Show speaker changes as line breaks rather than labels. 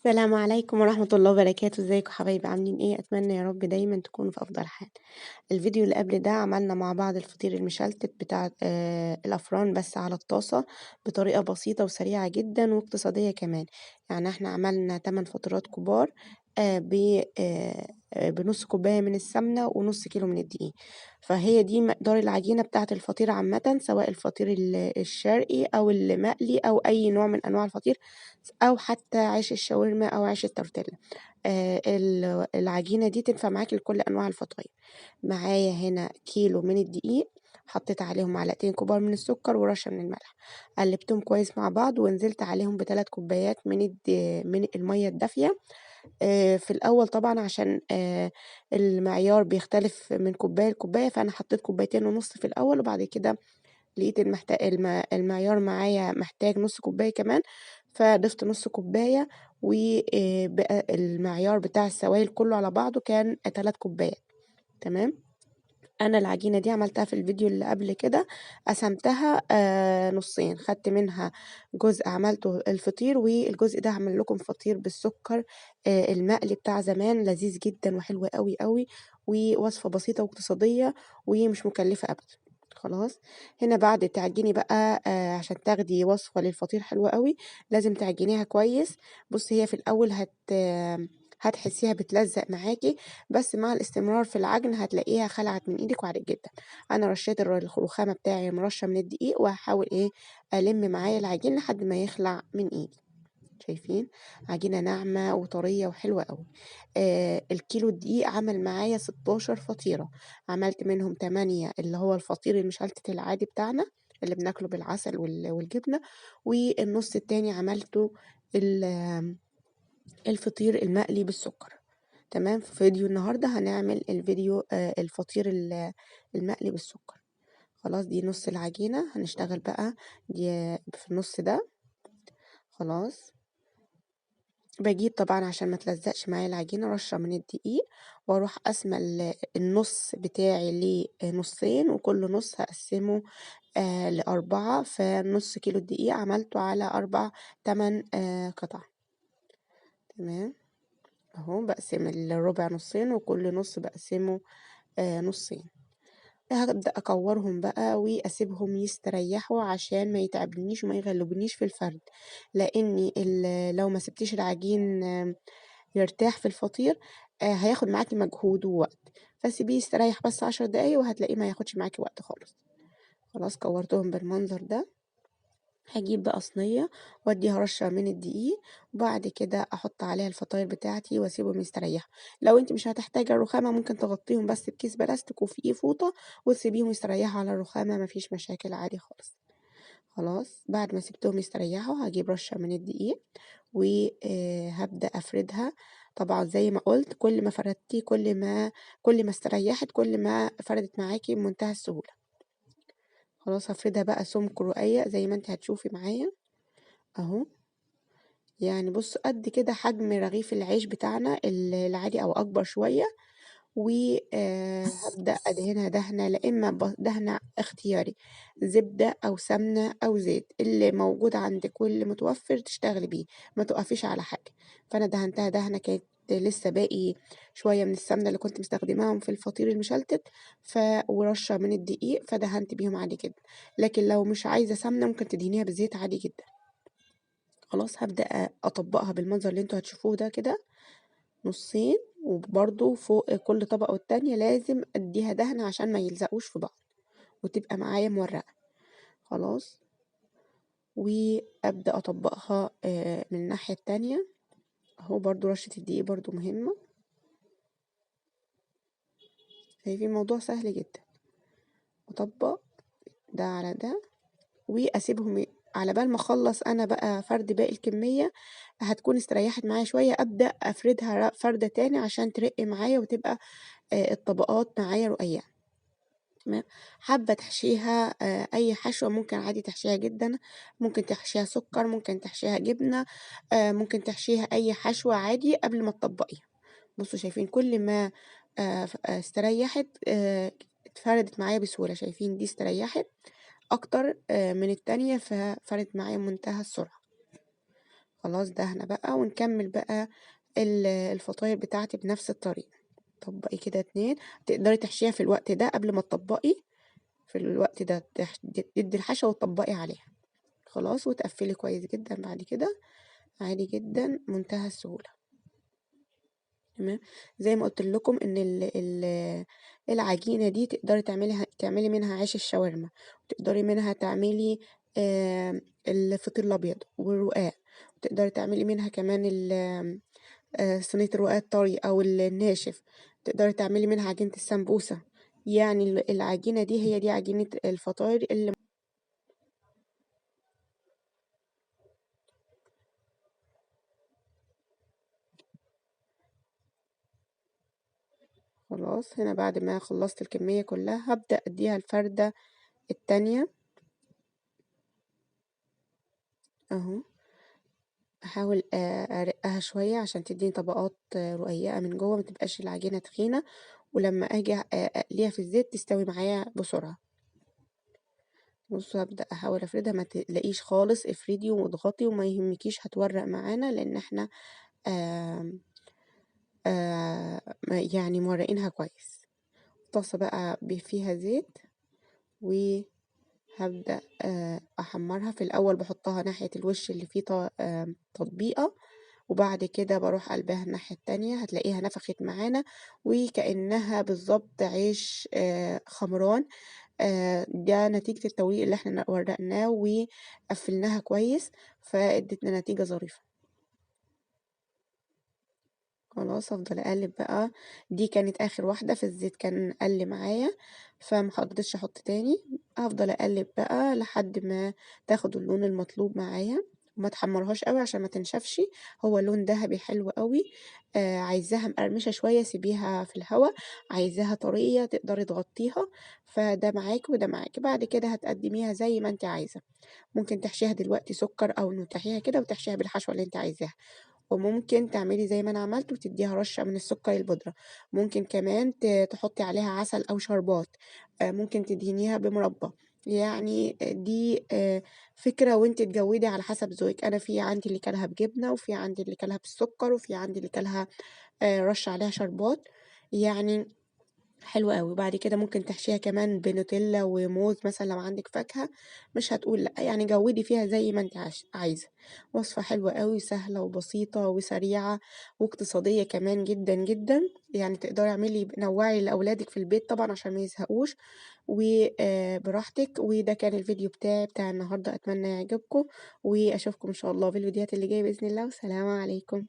السلام عليكم ورحمة الله وبركاته، ازيكم حبايبي عاملين ايه؟ اتمنى يا رب دايما تكونوا في افضل حال. الفيديو اللي قبل ده عملنا مع بعض الفطير المشلتت بتاع الافران بس على الطاسة بطريقة بسيطة وسريعة جدا واقتصادية كمان. يعني احنا عملنا 8 فطيرات كبار بنص كوباية من السمنة ونص كيلو من الدقيق. فهي دي مقدار العجينة بتاعة الفطير عامة، سواء الفطير الشرقي او المقلي او اي نوع من انواع الفطير، أو حتى عيش الشاورما أو عيش التورتيلا. العجينة دي تنفع معاكِ لكل أنواع الفطاير. معايا هنا كيلو من الدقيق، حطيت عليهم معلقتين كبار من السكر ورشة من الملح، قلبتهم كويس مع بعض ونزلت عليهم ب3 كوبايات من المَيّة الدافية. في الأول طبعًا عشان المعيار بيختلف من كوباية لكوباية، فأنا حطيت كوبايتين ونُص في الأول، وبعد كده لقيت المعيار معايا محتاج نُص كوباية كمان، فضِفت نُص كوباية، بقى المعيار بتاع السوايل كلّه على بعضه كان 3 كوبايات. تمام. أنا العجينة دي عملتها في الفيديو اللي قبل كده، قسمتها نُصّين، خدت منها جزء عملته الفطير، والجزء ده هاعمل لكم فطير بالسكر المقلي بتاع زمان، لذيذ جدًا وحلو أوي، أوي، ووصفة بسيطة واقتصادية ومش مكلفة أبدًا. خلاص. هنا بعد تعجني بقى عشان تاخدي وصفة للفطير حلوة أوي، لازم تعجنيها كويس. بُصّي، هي في الأول هتحسيها بتلزق معاكِ، بس مع الاستمرار في العجن هتلاقيها خلعت من إيدِك وعادت جدًا. أنا رشيت الرخامة بتاعي رشة من الدقيق، وهاحاول ألِم معايا العجين لحد ما يخلع من إيدي. شايفين؟ عجينة ناعمة وطرية وحلوة أوي. الكيلو الدقيق عمل معايا 16 فطيرة، عملت منهم 8 اللي هو الفطير المشلتت العادي بتاعنا اللي بناكله بالعسل والجبنة، والنُص التاني عملته الفطير المقلي بالسكر. تمام. في فيديو النهارده هنعمل الفطير المقلي بالسكر. خلاص، دي نص العجينة هنشتغل بقى دي في النص ده. خلاص. باجيب طبعًا عشان ما تلزقش معايا العجينة رشة من الدقيق، واروح قاسمة النص بتاعي لنصين، وكل نص هاقسمه ل4، فنص كيلو الدقيق عملته على 8 قطع. تمام. أهو باقسم الربع نصين، وكل نص باقسمه نصين. هابدأ أكورهم بقى وأسيبهم يستريحوا عشان ما يتعبنيش وما يغلبونيش في الفرد، لإني لو ما سبتيش العجين يرتاح في الفطير هياخد معاكِ مجهود ووقت، فسيبيه يستريح بس 10 دقايق وهتلاقيه ما ياخدش معاكِ وقت خالص. خلاص، كورتهم بالمنظر ده. هاجيب بقى صينية واديها رشة من الدقيق، وبعد كده احط عليها الفطاير بتاعتي واسيبهم يستريحوا. لو انت مش هتحتاجي الرخامة ممكن تغطيهم بس بكيس بلاستيك وفيه فوطة وتسيبيهم يستريحوا على الرخامة، مفيش مشاكل عادي خالص. خلاص، بعد ما سبتهم يستريحوا هجيب رشة من الدقيق وهبدأ افردها. طبعا زي ما قلت، كل ما فردتي كل ما استريحت كل ما فردت معاكي بمنتهى السهولة. خلاص، هافردها بقى سمك رقيق زي ما انت هتشوفي معايا اهو. يعني بُص، قد كده حجم رغيف العيش بتاعنا العادي أو أكبر شوية، و هابدأ أدهنها دهنة، لا إما دهنة اختياري، زبدة أو سمنة أو زيت، اللي موجود عندِك واللي متوفر تشتغلي بيه، ما تُقفيش على حاجة. فأنا دهنتها دهنة كانت لسه باقي شوية من السمنة اللي كنت مستخدماهم في الفطير المشلتت، ورشة من الدقيق، فدهنت بيهم عادي جدًا. لكن لو مش عايزة سمنة ممكن تدهنيها بزيت عادي جدًا. خلاص، هابدأ أطبّقها بالمنظر اللي أنتم هتشوفوه ده كده نُصّين، وبرضه فوق كل طبقة والتانية لازم أدّيها دهنة عشان ما يلزقوش في بعض، وتبقى معايا مورقة. خلاص، وأبدأ أطبّقها من الناحية التانية. أهو برضه رشة الدقيق برضه مهمة. شايفين الموضوع سهل جدًا. أطبّق ده على ده وأسيبهم على بال ما أخلّص أنا بقى فرد باقي الكمية، هتكون استريّحت معايا شوية، أبدأ أفردها فردة تاني عشان ترق معايا وتبقى الطبقات معايا رقيّقة. تمام. حابة تحشيها أي حشوة ممكن عادي تحشيها جدًا، ممكن تحشيها سُكّر، ممكن تحشيها جبنة، ممكن تحشيها أي حشوة عادي قبل ما تطبّقيها. بُصّوا، شايفين كل ما استريّحت اتفردت معايا بسهولة. شايفين دي استريّحت أكتر من التانية، ففردت معايا بمنتهى السرعة. خلاص دهنة بقى، ونكمل بقى الفطاير بتاعتي بنفس الطريقة. طبقي كده 2، تقدري تحشيها في الوقت ده قبل ما تطبقي، في الوقت ده تدي الحشوة وتطبقي عليها خلاص، وتقفلي كويس جدا. بعد كده عادي جدا منتهى السهولة. تمام. زي ما قلت لكم ان العجينة دي تقدري تعملي منها عيش الشاورما، وتقدري منها تعملي الفطير الابيض والرقاق، وتقدري تعملي منها كمان صينية الرقاق الطري او الناشف، تقدري تعملي منها عجينة السمبوسة. يعني العجينة دي هي دي عجينة الفطاير اللي خلاص. هنا بعد ما خلصت الكمية كلها هبدأ اديها الفردة التانية اهو. احاول ارقها شوية عشان تديني طبقات رقيقة من جوه، متبقاش العجينة تخينة، ولما اجي اقليها في الزيت تستوي معايا بسرعة. بصوا هبدأ احاول افردها، ما تلاقيش خالص، افردي واضغطي وما يهمكيش هتورق معانا، لان احنا آم يعني مورقينها كويس. طاسة بقى فيها زيت، وهبدأ احمرها. في الاول بحطها ناحية الوش اللي فيه تطبيقة، وبعد كده بروح قلبها الناحية التانية، هتلاقيها نفخت معانا وكأنها بالظبط عيش خمران. ده نتيجة التوريق اللي احنا ورقناه وقفلناها كويس، فادتنا نتيجة ظريفة. خلاص افضل اقلب بقى. دي كانت اخر واحدة، في الزيت كان قل معايا فمحرضتش احط تاني. هفضل اقلب بقى لحد ما تاخد اللون المطلوب معايا، وما تحمرهاش قوي عشان ما تنشفش. هو لون ذهبي حلو قوي. عايزاها مقرمشة شوية سيبيها في الهواء، عايزاها طرية تقدري تغطيها. فده معاكي وده معاكي. بعد كده هتقدميها زي ما انت عايزة، ممكن تحشيها دلوقتي سكر او نوتحيها كده وتحشيها بالحشوة اللي انت عايزاها، وممكن تعملي زي ما انا عملت وتديها رشة من السكر البودرة. ممكن كمان تحطي عليها عسل او شربات، ممكن تدهنيها بمربى. يعني دي فكرة، وانت تجودي على حسب ذوقك. انا في عندي اللي كلها بجبنة، وفي عندي اللي كلها بالسكر، وفي عندي اللي كلها رش عليها شربات. يعني حلوة أوي. وبعد كده ممكن تحشيها كمان بنوتيلا وموز مثلًا لو عندِك فاكهة، مش هتقول لأ، يعني جوّدي فيها زي ما أنتِ عايزة. وصفة حلوة أوي، سهلة وبسيطة وسريعة واقتصادية كمان جدًا، جدًا. يعني تقدري نوّعي لأولادِك في البيت طبعًا عشان ما يزهقوش، و براحتك. وده كان الفيديو بتاعي بتاع النهارده، أتمنى يعجبكم، وأشوفكم إن شاء الله في الفيديوهات اللي جاية بإذن الله، والسلام عليكم.